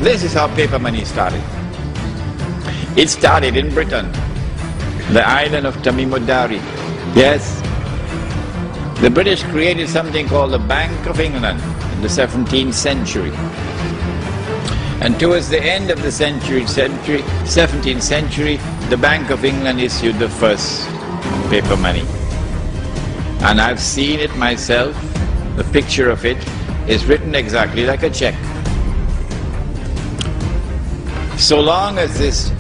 This is how paper money started. It started in Britain, the island of Tamimudari. Yes, the British created something called the Bank of England in the 17th century. And towards the end of the 17th century, the Bank of England issued the first paper money. And I've seen it myself. The picture of it is written exactly like a check. So long as this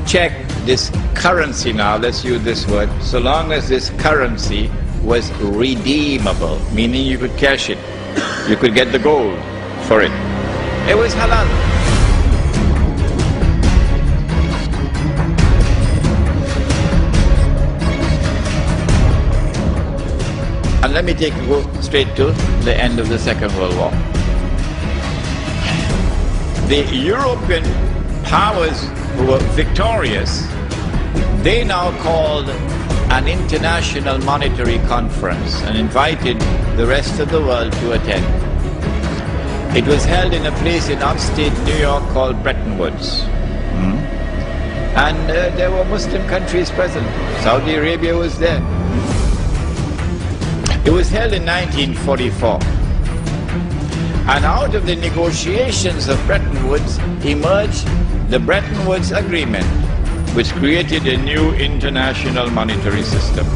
check, this currency now, let's use this word, so long as this currency was redeemable, meaning you could cash it, you could get the gold for it. It was halal. And let me go straight to the end of the Second World War. The European powers who were victorious, they now called an international monetary conference and invited the rest of the world to attend. It was held in a place in upstate New York called Bretton Woods. And there were Muslim countries present. Saudi Arabia was there. It was held in 1944. And out of the negotiations of Bretton Woods emerged the Bretton Woods Agreement, which created a new international monetary system.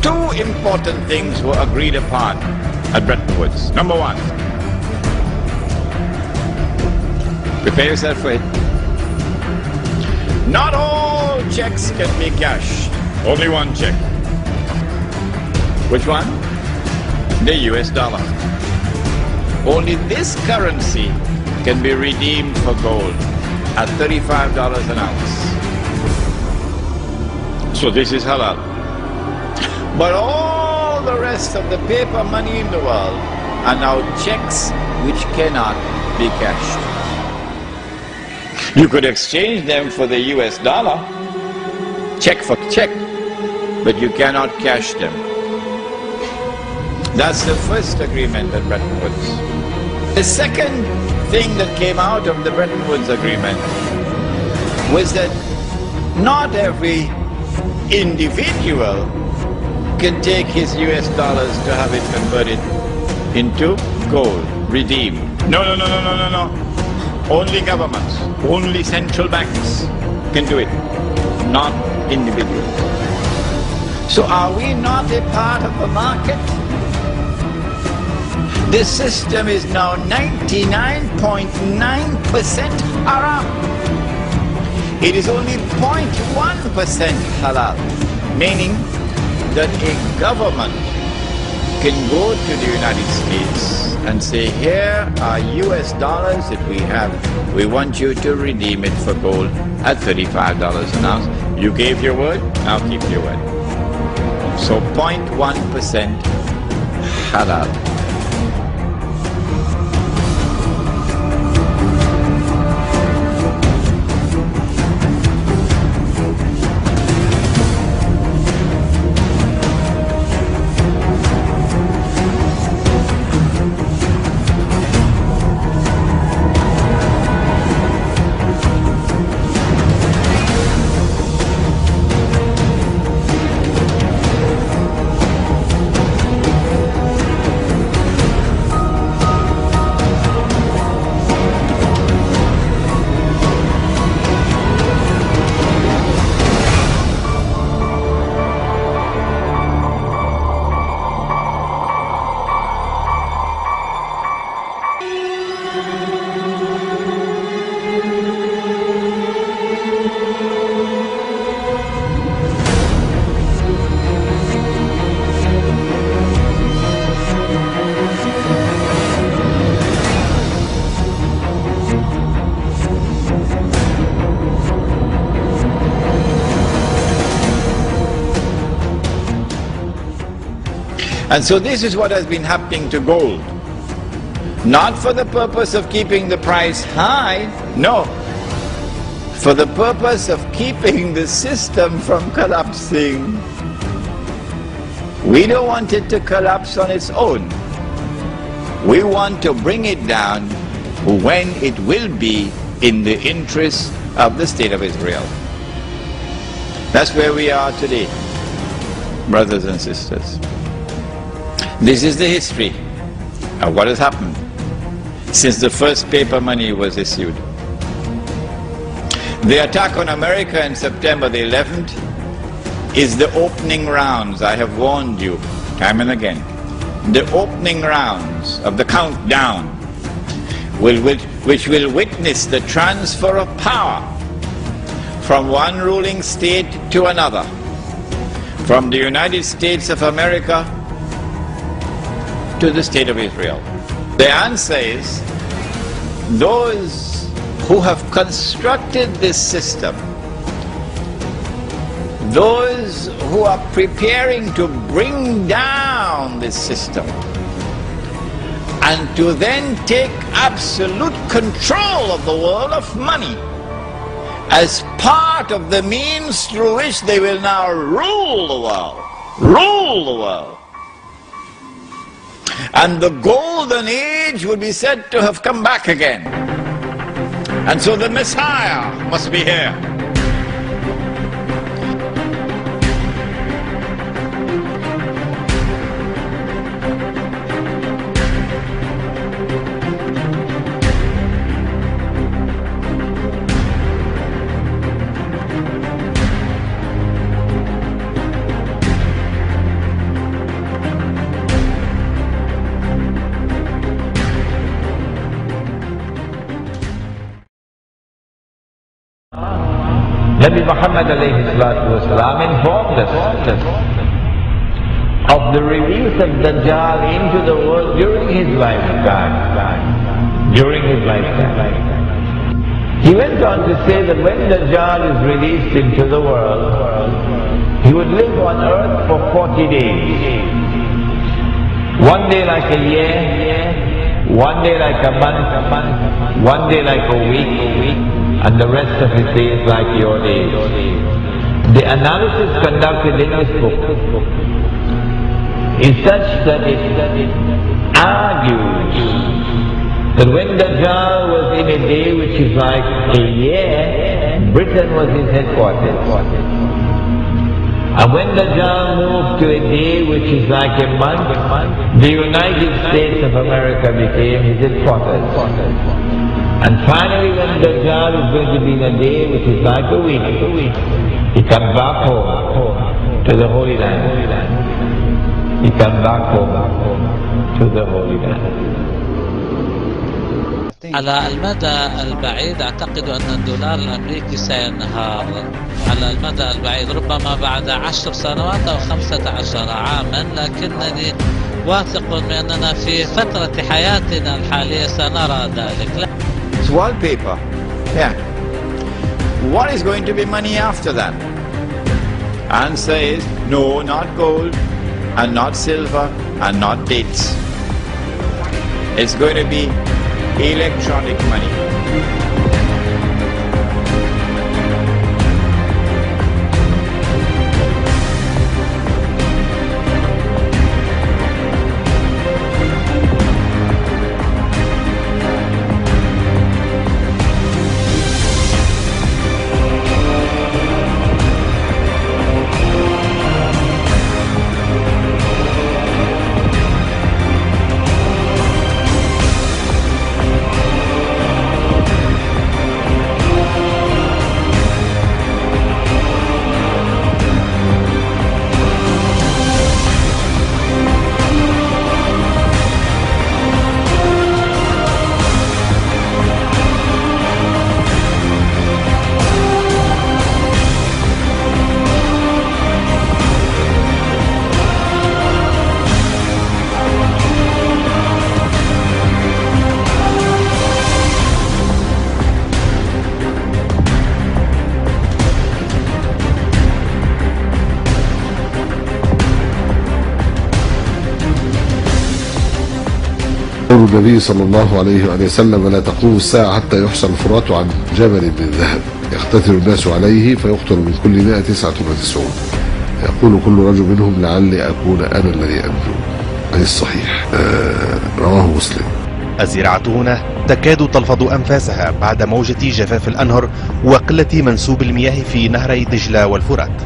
Two important things were agreed upon at Bretton Woods. Number one, prepare yourself for it. Not all checks can be cashed. Only one check. Which one? The US dollar. Only this currency can be redeemed for gold at $35 an ounce. So this is halal. But all the rest of the paper money in the world are now checks which cannot be cashed. You could exchange them for the US dollar, check for check, but you cannot cash them. That's the first agreement at Bretton Woods. The second thing that came out of the Bretton Woods Agreement was that not every individual can take his US dollars to have it converted into gold, redeemed. No. Only governments, only central banks can do it, not individuals. So are we not a part of the market? This system is now 99.9% haram. It is only 0.1% halal, meaning that a government can go to the United States and say, here are US dollars that we have. We want you to redeem it for gold at $35 an ounce. You gave your word, now keep your word. So 0.1% halal. And so this is what has been happening to gold. Not for the purpose of keeping the price high, no. For the purpose of keeping the system from collapsing. We don't want it to collapse on its own. We want to bring it down when it will be in the interest of the State of Israel. That's where we are today, brothers and sisters. This is the history of what has happened since the first paper money was issued. The attack on America on September the 11th is the opening rounds. I have warned you time and again. The opening rounds of the countdown which will witness the transfer of power from one ruling state to another, from the United States of America to the State of Israel. The answer is, those who have constructed this system, those who are preparing to bring down this system and to then take absolute control of the world of money as part of the means through which they will now rule the world. Rule the world. And the golden age would be said to have come back again. And so the Messiah must be here. Nabi Muhammad informed us of the release of Dajjal into the world during his lifetime. He went on to say that when Dajjal is released into the world, he would live on earth for 40 days. One day like a year, one day like a month, one day like a week, and the rest of his days like your days. The analysis conducted in this book is such that it argues that when Dajjal was in a day which is like a year, Britain was his headquarters. And when Dajjal moved to a day which is like a month, the United States of America became his headquarters. And finally, when Dajjal is going to be in a day which is like a week, he comes back home to the Holy Land. He comes back home to the Holy Land. على المدى البعيد أعتقد أن الدولار الأمريكي سينهار على المدى البعيد، ربما بعد 10 سنوات أو 15 عاما، لكنني واثق من أننا في فترة حياتنا الحالية سنرى ذلك. It's wallpaper. Yeah. What is going to be money after that? Answer is no, not gold, and not silver, and not dates. It's going to be electronic money. النبي صلى الله عليه وآله وسلم: لا تقوم الساعة حتى يحصى الفرات عن جبل من ذهب يقتتل الناس عليه فيقتل من كل 199. يقول كل رجل منهم: لعلي أكون أنا الذي أنجو. حديث صحيح رواه مسلم. الزراعة هنا تكاد تلفظ أنفاسها بعد موجة جفاف الأنهر وقلة منسوب المياه في نهري دجلة والفرات.